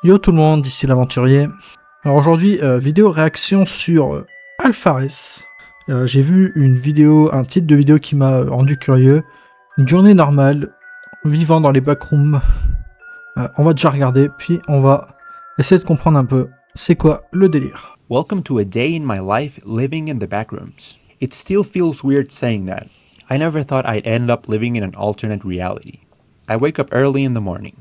Yo tout le monde, ici l'aventurier. Alors aujourd'hui, vidéo réaction sur Alpharès. J'ai vu un titre de vidéo qui m'a rendu curieux. Une journée normale, vivant dans les backrooms. On va déjà regarder, puis on va essayer de comprendre un peu c'est quoi le délire. Welcome to a day in my life living in the backrooms. It still feels weird saying that. I never thought I'd end up living in an alternate reality. I wake up early in the morning.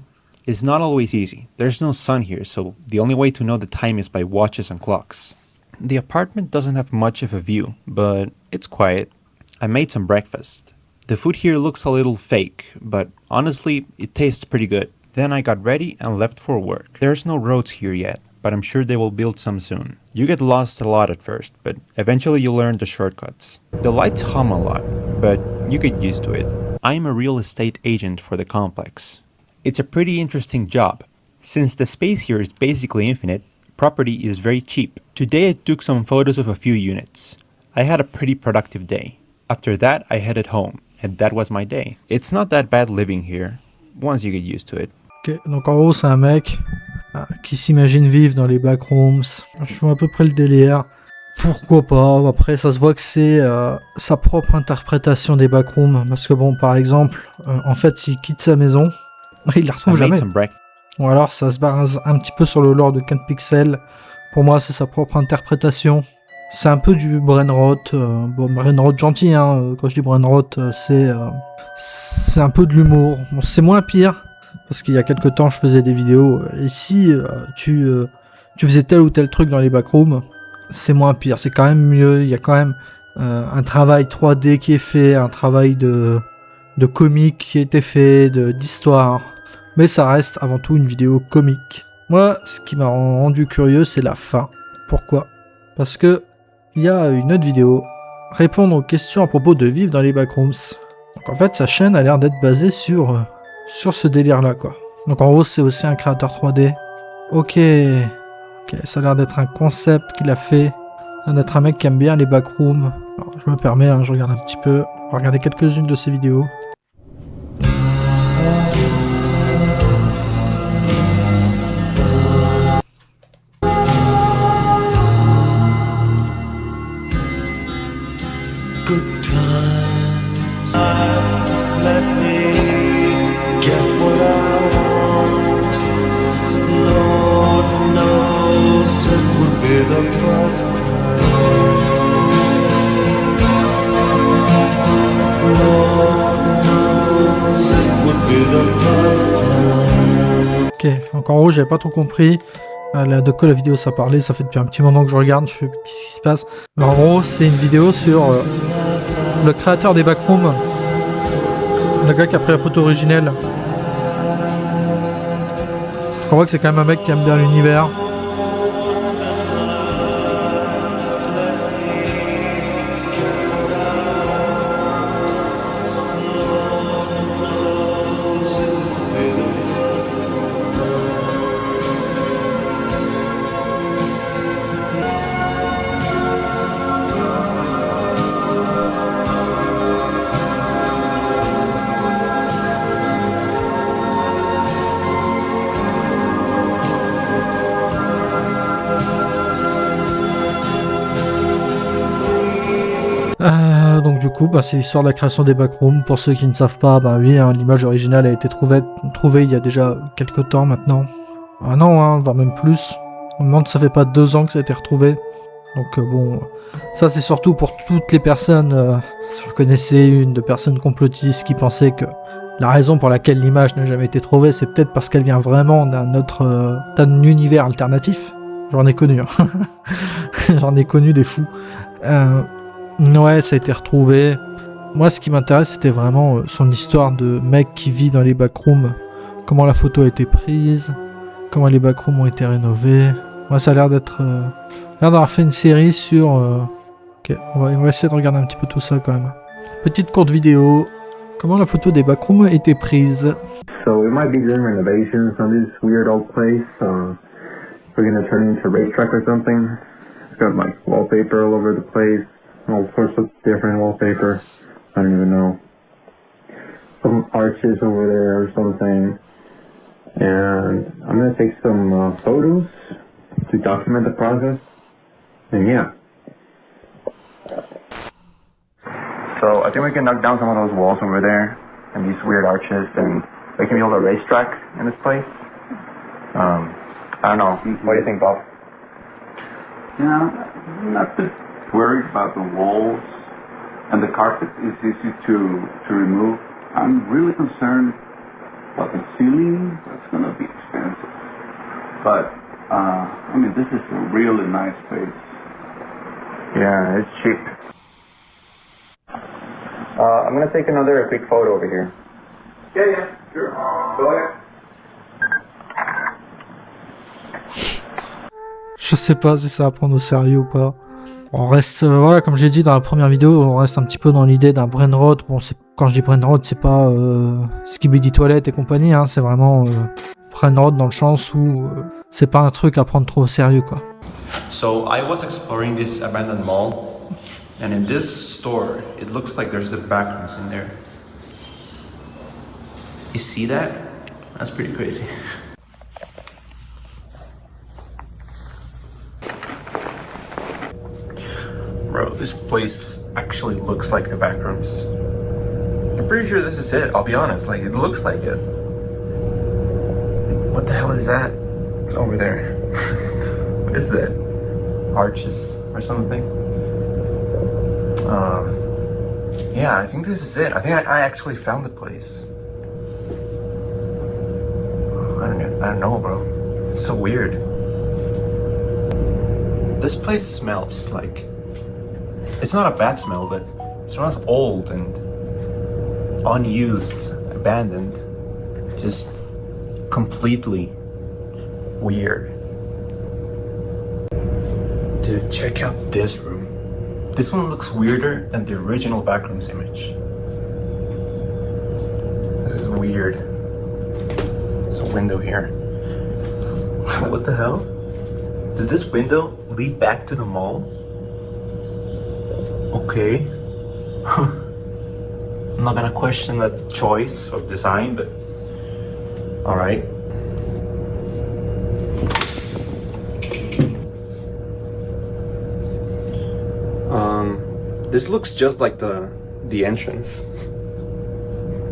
It's not always easy. There's no sun here, so the only way to know the time is by watches and clocks. The apartment doesn't have much of a view, but it's quiet. I made some breakfast. The food here looks a little fake, but honestly, it tastes pretty good. Then I got ready and left for work. There's no roads here yet, but I'm sure they will build some soon. You get lost a lot at first, but eventually you learn the shortcuts. The lights hum a lot, but you get used to it. I'm a real estate agent for the complex. It's a pretty interesting job. Since the space here is basically infinite, property is very cheap. Today I took some photos of a few units. I had a pretty productive day. After that I headed home, and that was my day. It's not that bad living here, once you get used to it. Ok, donc en gros c'est un mec qui s'imagine vivre dans les backrooms. Je vois à peu près le délire. Pourquoi pas? Après ça se voit que c'est sa propre interprétation des backrooms. Parce que bon, par exemple, en fait s'il quitte sa maison, il la retrouve jamais. Ou alors ça se base un petit peu sur le lore de 4 pixels. Pour moi c'est sa propre interprétation. C'est un peu du brainrot. Bon, brainrot gentil, hein. Quand je dis brainrot, c'est un peu de l'humour. Bon, c'est moins pire. Parce qu'il y a quelques temps je faisais des vidéos. Et si tu faisais tel ou tel truc dans les backrooms, c'est moins pire. C'est quand même mieux. Il y a quand même un travail 3D qui est fait. Un travail de comique qui a été fait. D'histoire. Mais ça reste avant tout une vidéo comique. Moi, ce qui m'a rendu curieux, c'est la fin. Pourquoi? Parce que il y a une autre vidéo, répondre aux questions à propos de vivre dans les backrooms. Donc en fait, sa chaîne a l'air d'être basée sur ce délire-là, quoi. Donc en gros, c'est aussi un créateur 3D. Ok, ça a l'air d'être un concept qu'il a fait. Ça a l'air d'être un mec qui aime bien les backrooms. Alors, je me permets, je regarde un petit peu. On va regarder quelques-unes de ses vidéos. Good times, let me get what I want. Lord knows it would be the first time. Lord knows it would be the first time. Ok, donc en gros j'avais pas trop compris de quoi la vidéo ça parlait, ça fait depuis un petit moment que je regarde, je fais qu'est-ce qui se passe. Mais en gros c'est une vidéo sur le créateur des backrooms, le gars qui a pris la photo originelle. On voit que c'est quand même un mec qui aime bien l'univers. Donc du coup, c'est l'histoire de la création des backrooms. Pour ceux qui ne savent pas, oui, l'image originale a été trouvée il y a déjà quelques temps maintenant. Un an, voire même plus. On me demande si ça fait pas 2 ans que ça a été retrouvé. Donc bon, ça c'est surtout pour toutes les personnes. Je connaissais une de personnes complotistes qui pensaient que la raison pour laquelle l'image n'a jamais été trouvée, c'est peut-être parce qu'elle vient vraiment d'un univers alternatif. J'en ai connu, hein. J'en ai connu des fous. Ouais, ça a été retrouvé. Moi, ce qui m'intéresse, c'était vraiment son histoire de mec qui vit dans les backrooms. Comment la photo a été prise. Comment les backrooms ont été rénovés. Ouais, ça a l'air d'avoir fait une série sur... Ok, on va essayer de regarder un petit peu tout ça quand même. Petite courte vidéo. Comment la photo des backrooms a été prise. So we might be doing renovations on this weird old place. We're gonna turn it into a racetrack or something. It's got like wallpaper all over the place. All sorts of different wallpaper. I don't even know. Some arches over there or something. and I'm gonna take some photos to document the process. And yeah. So I think we can knock down some of those walls over there and these weird arches, and we can build a racetrack in this place. I don't know. What do you think, Bob? Yeah, I'm not too worried about the walls, and the carpet is easy to remove. I'm really concerned about the ceiling. That's gonna be expensive. But I mean, this is a really nice space. Yeah, it's cheap. I'm gonna take another quick photo over here. Yeah, sure. Go ahead. Je sais pas si ça va prendre au sérieux ou pas. On reste, voilà, comme j'ai dit dans la première vidéo, on reste un petit peu dans l'idée d'un brainrot. Bon, quand je dis brainrot, c'est pas Skibidi Toilette et compagnie, hein, c'est vraiment brainrot dans le sens où c'est pas un truc à prendre trop au sérieux, quoi. So I was exploring this abandoned mall, and in this store, it looks like there's the backrooms in there. You see that? That's pretty crazy. Bro, this place actually looks like the backrooms. I'm pretty sure this is it, I'll be honest, like it looks like it. What the hell is that? It's over there. What is that? Arches or something? Yeah, I think this is it. I think I actually found the place. I don't know, bro. It's so weird. This place smells like... It's not a bad smell, but it smells old and unused, abandoned. Just completely weird. Dude, check out this room. This one looks weirder than the original Backrooms image. This is weird. There's a window here. What the hell? Does this window lead back to the mall? Okay. I'm not gonna question that choice of design, but alright. This looks just like the entrance.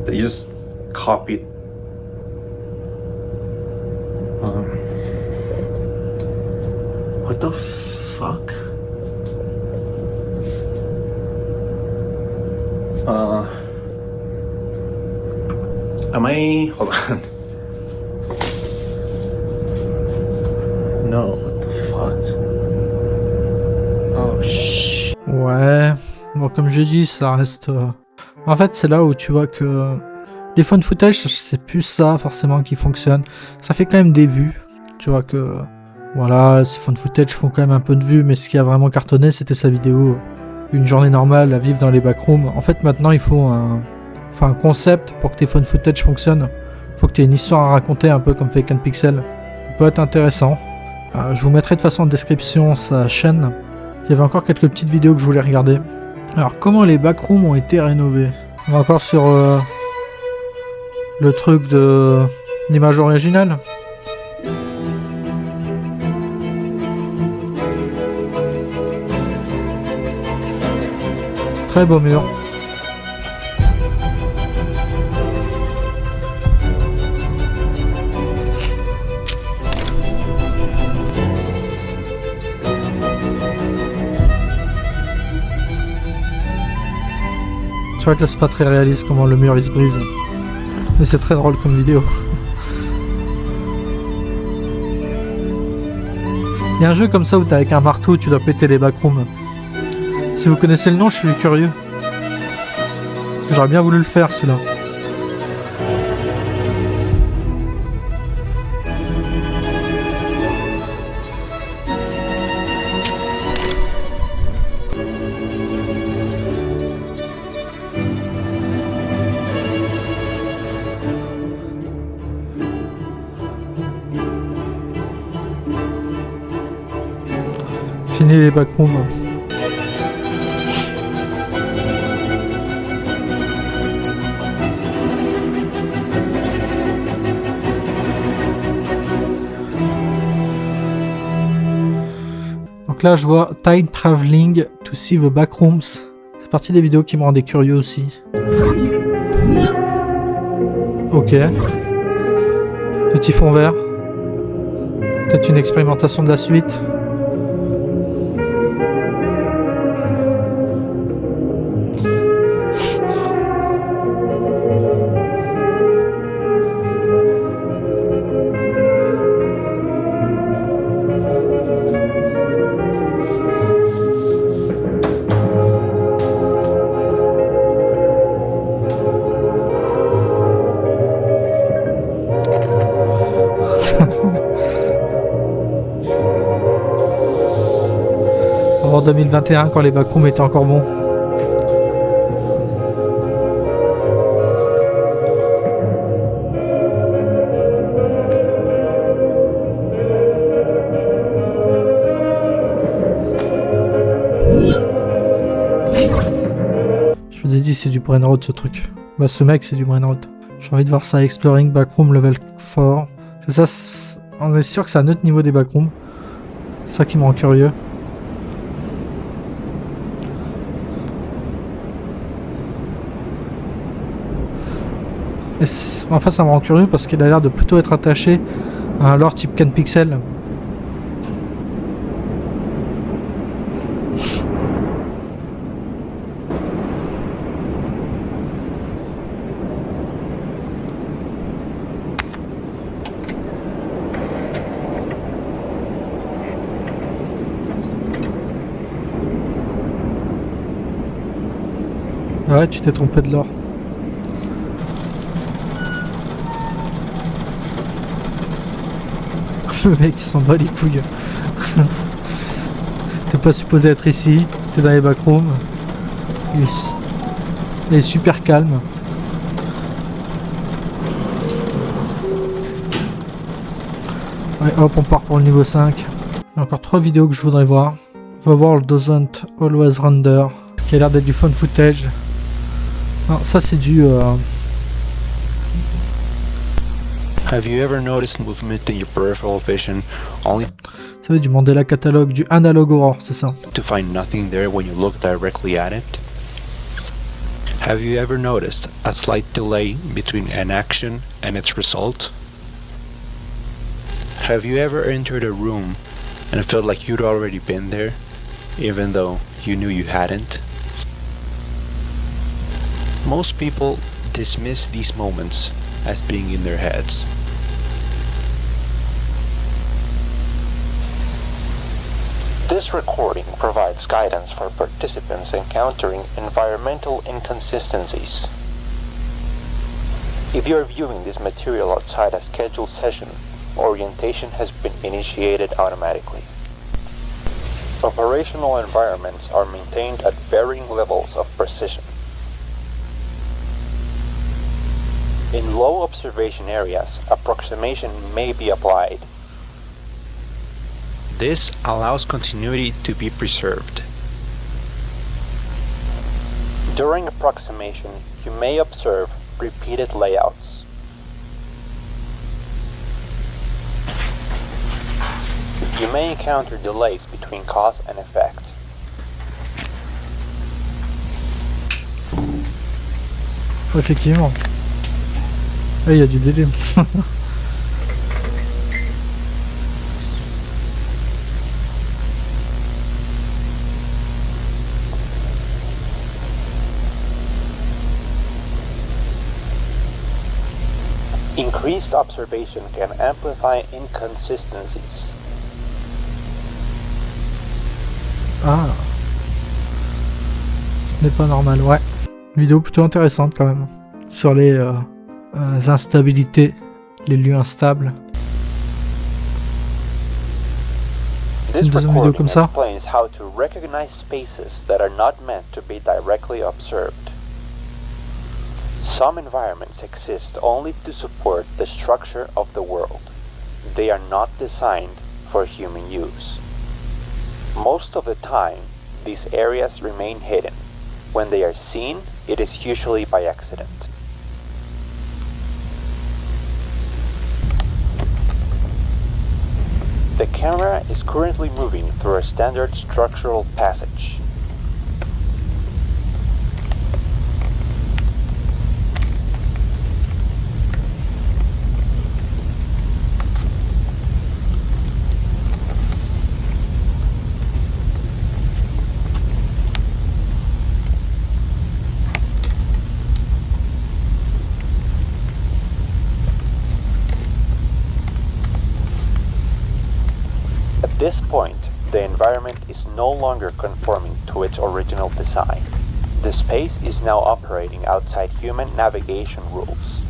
They just copied. What the fuck? Am I... Hold on. No, what the fuck? Oh, shit. Ouais, bon, comme j'ai dit, ça reste... En fait, c'est là où tu vois que les phone footage, c'est plus ça forcément qui fonctionne. Ça fait quand même des vues. Tu vois que... Voilà, ces phone footage font quand même un peu de vues, mais ce qui a vraiment cartonné, c'était sa vidéo. Une journée normale à vivre dans les backrooms. En fait, maintenant, il faut un concept pour que tes phone footage fonctionnent. Il faut que tu aies une histoire à raconter, un peu comme Fake and Pixel. Ça peut être intéressant. Je vous mettrai de toute façon en description sa chaîne. Il y avait encore quelques petites vidéos que je voulais regarder. Alors, comment les backrooms ont été rénovés? On va encore sur le truc de l'image originale. Très beau mur. C'est vrai que là c'est pas très réaliste comment le mur il se brise. Mais c'est très drôle comme vidéo. Il y a un jeu comme ça où t'es avec un marteau, tu dois péter les backrooms. Si vous connaissez le nom, je suis curieux. J'aurais bien voulu le faire celui-là. Fini les backrooms. Donc là, je vois Time Traveling to see the Backrooms. C'est partie des vidéos qui me rendaient curieux aussi. Ok. Petit fond vert. Peut-être une expérimentation de la suite. En 2021 quand les backrooms étaient encore bons. Je vous ai dit c'est du Brainrot ce truc. Bah ce mec c'est du Brainrot. J'ai envie de voir ça Exploring Backroom Level 4. C'est ça, on est sûr que c'est à notre niveau des backrooms. C'est ça qui me rend curieux. Enfin ça me rend curieux parce qu'il a l'air de plutôt être attaché à un lore type Ken Pixel. Ouais, tu t'es trompé de lore. Le mec il s'en bat les couilles. T'es pas supposé être ici, t'es dans les backrooms. Il est super calme. Allez hop, on part pour le niveau 5. Il y a encore 3 vidéos que je voudrais voir. The World Doesn't Always Render, qui a l'air d'être du fun footage. Non, ça c'est du... Have you ever noticed movement in your peripheral vision only Ça veut du Mandela Catalogue, du Analog Horror, c'est ça. to find nothing there when you look directly at it? Have you ever noticed a slight delay between an action and its result? Have you ever entered a room and felt like you'd already been there, even though you knew you hadn't? Most people dismiss these moments as being in their heads. This recording provides guidance for participants encountering environmental inconsistencies. If you are viewing this material outside a scheduled session, orientation has been initiated automatically. Operational environments are maintained at varying levels of precision. In low observation areas, approximation may be applied. This allows continuity to be preserved. During approximation, you may observe repeated layouts. You may encounter delays between cause and effect. Effectivement. Il y a du délai. Increased observation can amplify inconsistencies. Ah. Ce n'est pas normal, ouais. Vidéo plutôt intéressante quand même. Sur les instabilités, les lieux instables. This Une deuxième vidéo recording comme ça. explains how to recognize spaces that are not meant to be directly observed. Some environments exist only to support the structure of the world. They are not designed for human use. Most of the time, these areas remain hidden. When they are seen, it is usually by accident. The camera is currently moving through a standard structural passage. At this point, the environment is no longer conforming to its original design. The space is now operating outside human navigation rules.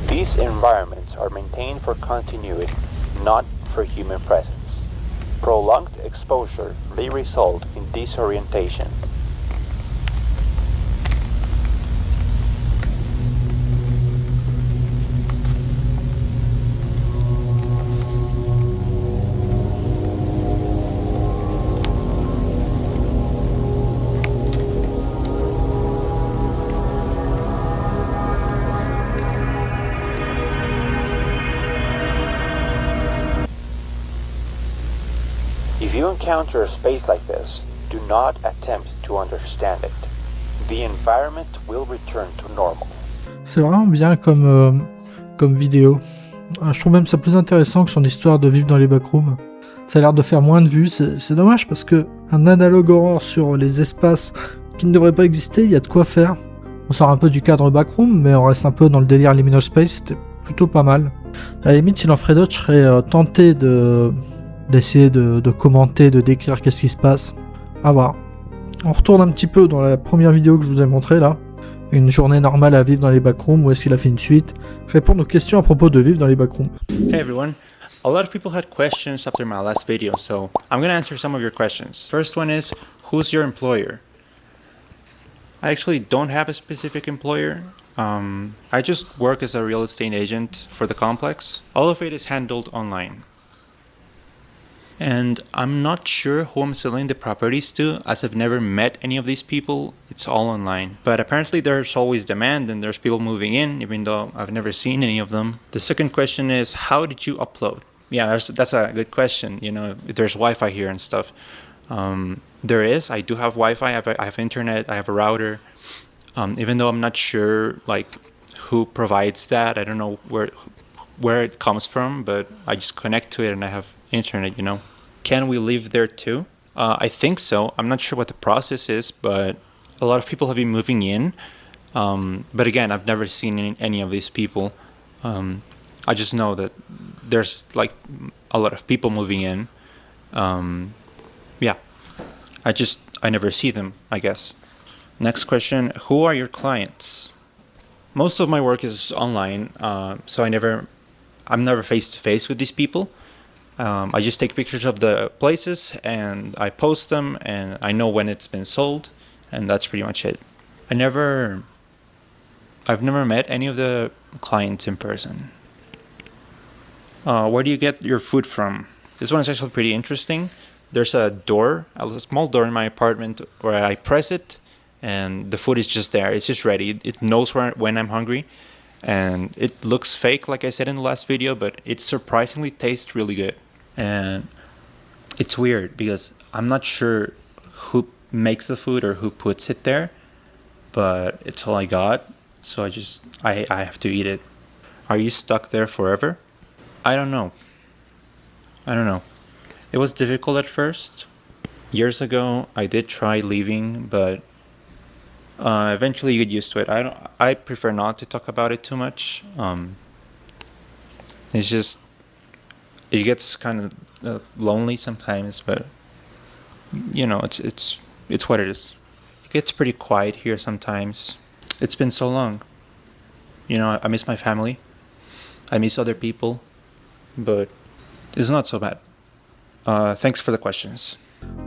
These environments are maintained for continuity, not for human presence. Prolonged exposure may result in disorientation. If you encounter a space like this, do not attempt to understand it. The environment will return to normal. C'est vraiment bien comme vidéo. Je trouve même ça plus intéressant que son histoire de vivre dans les backrooms. Ça a l'air de faire moins de vues, c'est dommage parce que un analogue horror sur les espaces qui ne devraient pas exister, il y a de quoi faire. On sort un peu du cadre backroom, mais on reste un peu dans le délire liminal space, c'était plutôt pas mal. À la limite, s'il en ferait d'autres, je serais tenté d'essayer de commenter, de décrire qu'est-ce qui se passe. À voir. On retourne un petit peu dans la première vidéo que je vous ai montrée là. Une journée normale à vivre dans les backrooms, ou est-ce qu'il a fait une suite? Répondre aux questions à propos de vivre dans les backrooms. Hey everyone. A lot of people had questions after my last video, so I'm gonna answer some of your questions. First one is, who's your employer? I actually don't have a specific employer. I just work as a real estate agent for the complex. All of it is handled online. And I'm not sure who I'm selling the properties to, as I've never met any of these people. It's all online. But apparently there's always demand and there's people moving in, even though I've never seen any of them. The second question is, how did you upload? Yeah, that's a good question. You know, there's Wi-Fi here and stuff. There is. I do have Wi-Fi. I have internet. I have a router. Even though I'm not sure like who provides that. I don't know where it comes from, but I just connect to it and I have internet, you know. Can we live there too? I think so. I'm not sure what the process is, but a lot of people have been moving in. But again, I've never seen any of these people. I just know that there's like a lot of people moving in. Yeah, I never see them, I guess. Next question, who are your clients? Most of my work is online, so I'm never face to face with these people. I just take pictures of the places and I post them and I know when it's been sold, and that's pretty much it. I've never met any of the clients in person. Where do you get your food from? This one is actually pretty interesting. There's a small door in my apartment where I press it and the food is just there. It's just ready. It knows when I'm hungry. And it looks fake, like I said in the last video, but it surprisingly tastes really good. And it's weird because I'm not sure who makes the food or who puts it there, but it's all I got, so I have to eat it. Are you stuck there forever? I don't know. It was difficult at first. Years ago, I did try leaving, but eventually you get used to it. I prefer not to talk about it too much. It's just, it gets kind of lonely sometimes, but you know, it's what it is. It gets pretty quiet here sometimes. It's been so long. You know, I miss my family. I miss other people, but it's not so bad. Thanks for the questions.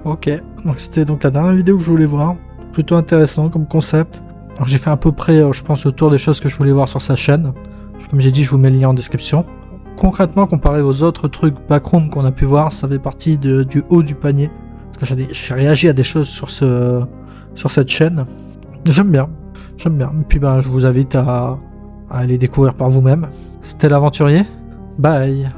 Ok, donc c'était donc la dernière vidéo que je voulais voir. Plutôt intéressant comme concept. Alors, j'ai fait à peu près, je pense, le tour des choses que je voulais voir sur sa chaîne. Comme j'ai dit, je vous mets le lien en description. Concrètement, comparé aux autres trucs backroom qu'on a pu voir, ça fait partie du haut du panier. Parce que j'ai réagi à des choses sur sur cette chaîne. J'aime bien. Et puis je vous invite à aller découvrir par vous-même. C'était l'aventurier. Bye.